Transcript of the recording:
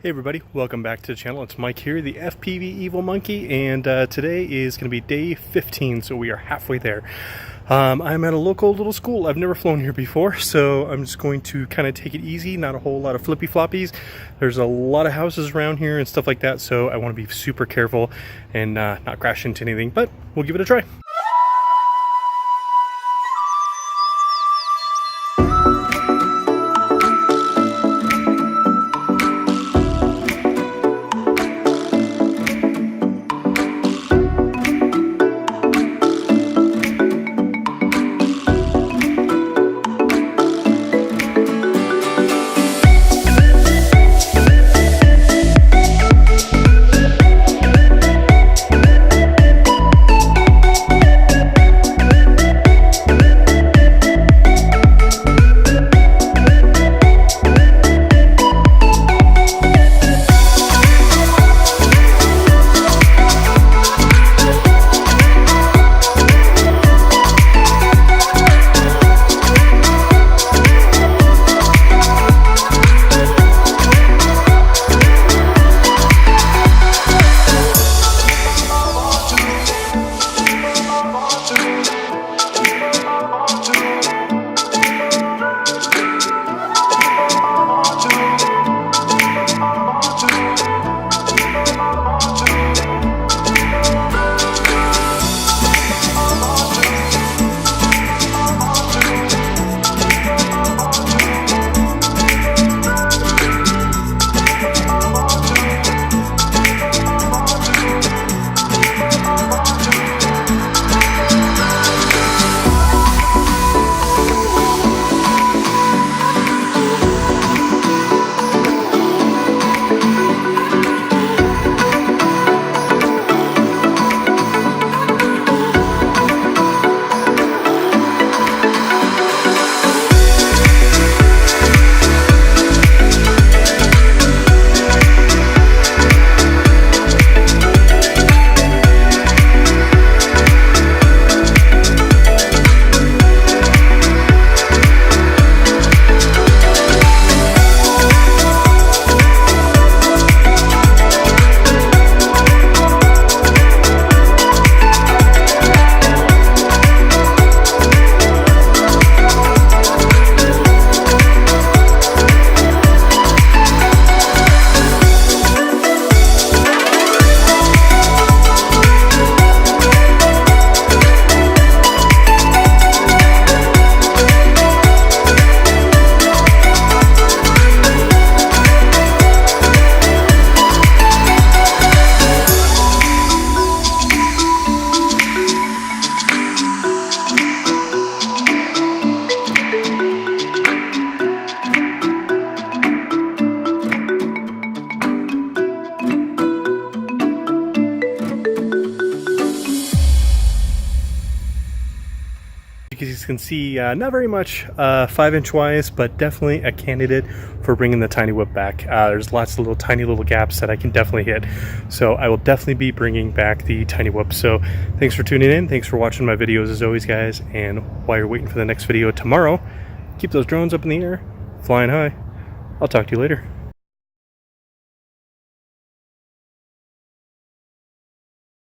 Hey everybody, welcome back to the channel. It's Mike here, the FPV Evil Monkey, and today is going to be day 15, so we are halfway there. I'm at a local little school. I've never flown here before, so I'm just going to kind of take it easy, not a whole lot of flippy floppies. There's a lot of houses around here and stuff like that, so I want to be super careful and not crash into anything, but we'll give it a try. As you can see, not very much 5-inch wise, but definitely a candidate for bringing the tiny whip back. There's lots of tiny little gaps that I can definitely hit, so I will definitely be bringing back the tiny whip. So thanks for tuning in, thanks for watching my videos as always, guys, and while you're waiting for the next video tomorrow, keep those drones up in the air, flying high. I'll talk to you later.